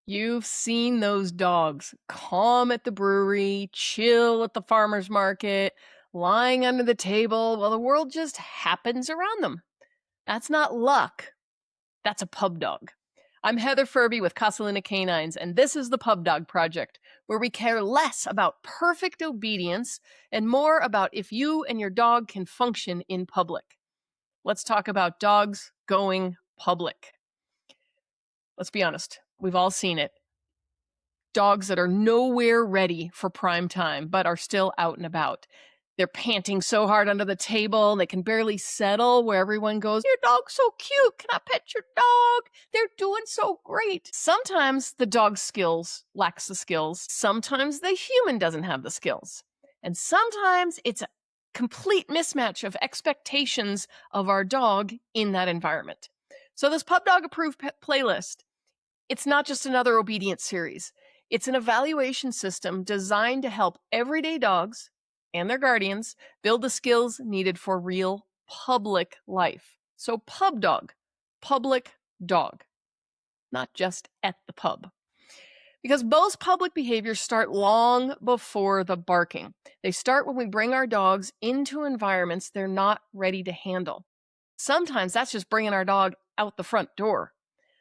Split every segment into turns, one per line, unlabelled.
You've seen those dogs calm at the brewery, chill at the farmer's market, lying under the table while the world just happens around them. That's not luck. That's a pub dog. I'm Heather Furby with Casalina Canines, and this is the Pub Dog Project, where we care less about perfect obedience and more about if you and your dog can function in public. Let's talk about dogs going public. Let's be honest, we've all seen it. Dogs that are nowhere ready for prime time, but are still out and about. They're panting so hard under the table, they can barely settle where everyone goes, "Your dog's so cute, can I pet your dog? They're doing so great." Sometimes the dog's skills lacks the skills. Sometimes the human doesn't have the skills. And sometimes it's a complete mismatch of expectations of our dog in that environment. So this Pub Dog Approved playlist, it's not just another obedience series. It's an evaluation system designed to help everyday dogs and their guardians build the skills needed for real public life. So pub dog, public dog, not just at the pub. Because most public behaviors start long before the barking. They start when we bring our dogs into environments they're not ready to handle. Sometimes that's just bringing our dog out the front door.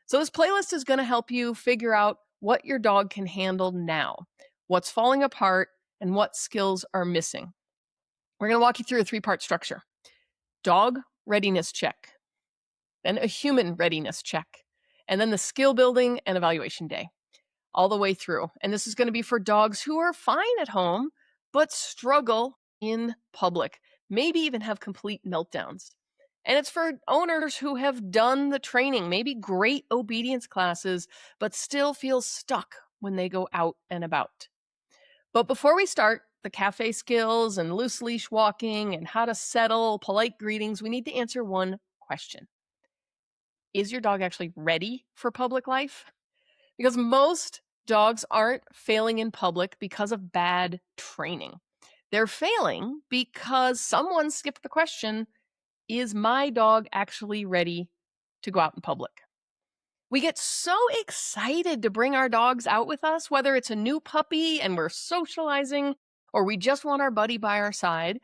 So this playlist is going to help you figure out what your dog can handle now, what's falling apart, and what skills are missing. We're going to walk you through a 3-part structure. Dog readiness check, then a human readiness check, and then the skill building and evaluation day, all the way through. And this is going to be for dogs who are fine at home, but struggle in public, maybe even have complete meltdowns. And it's for owners who have done the training, maybe great obedience classes, but still feel stuck when they go out and about. But before we start, the cafe skills and loose leash walking and how to settle polite greetings, we need to answer one question. Is your dog actually ready for public life? Because most dogs aren't failing in public because of bad training. They're failing because someone skipped the question, is my dog actually ready to go out in public? We get so excited to bring our dogs out with us, whether it's a new puppy and we're socializing or we just want our buddy by our side,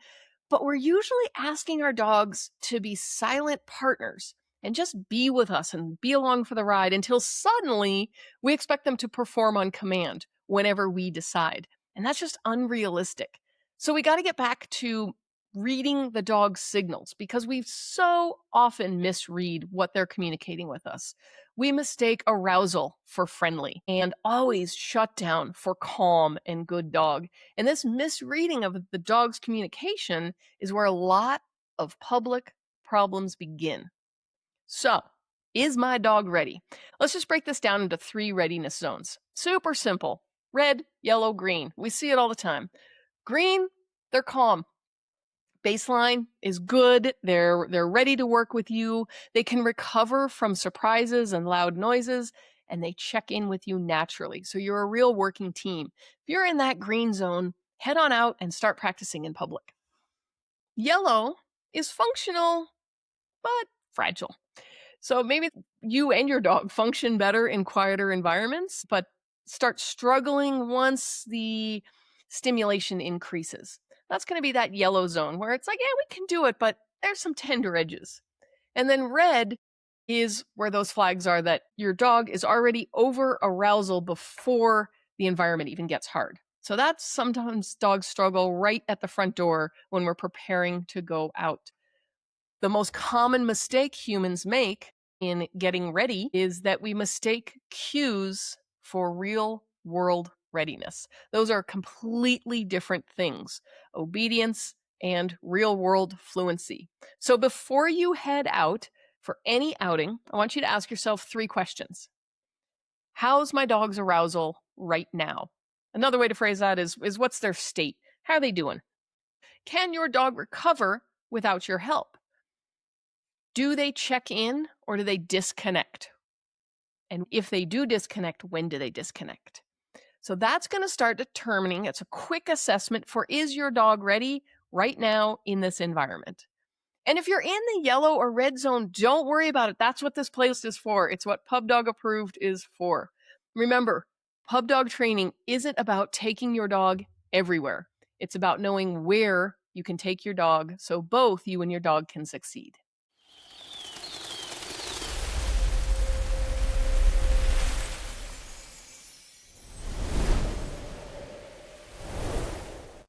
but we're usually asking our dogs to be silent partners and just be with us and be along for the ride until suddenly we expect them to perform on command whenever we decide. And that's just unrealistic. So we got to get back to reading the dog's signals because we so often misread what they're communicating with us. We mistake arousal for friendly and always shut down for calm and good dog. And this misreading of the dog's communication is where a lot of public problems begin. So, is my dog ready? Let's just break this down into 3 readiness zones. Super simple. Red, yellow, green. We see it all the time. Green, they're calm. Baseline is good. They're ready to work with you. They can recover from surprises and loud noises, and they check in with you naturally. So you're a real working team. If you're in that green zone, head on out and start practicing in public. Yellow is functional, but fragile. So maybe you and your dog function better in quieter environments, but start struggling once the stimulation increases. That's going to be that yellow zone where it's like, yeah, we can do it, but there's some tender edges. And then red is where those flags are that your dog is already over arousal before the environment even gets hard. So that's sometimes dogs struggle right at the front door when we're preparing to go out. The most common mistake humans make in getting ready is that we mistake cues for real world readiness. Those are completely different things, obedience and real world fluency. So before you head out for any outing, I want you to ask yourself 3 questions. How's my dog's arousal right now? Another way to phrase that is what's their state? How are they doing? Can your dog recover without your help? Do they check in or do they disconnect? And if they do disconnect, when do they disconnect? So that's going to start determining, it's a quick assessment for, is your dog ready right now in this environment? And if you're in the yellow or red zone, don't worry about it. That's what this playlist is for. It's what Pub Dog Approved is for. Remember, pub dog training isn't about taking your dog everywhere. It's about knowing where you can take your dog so both you and your dog can succeed.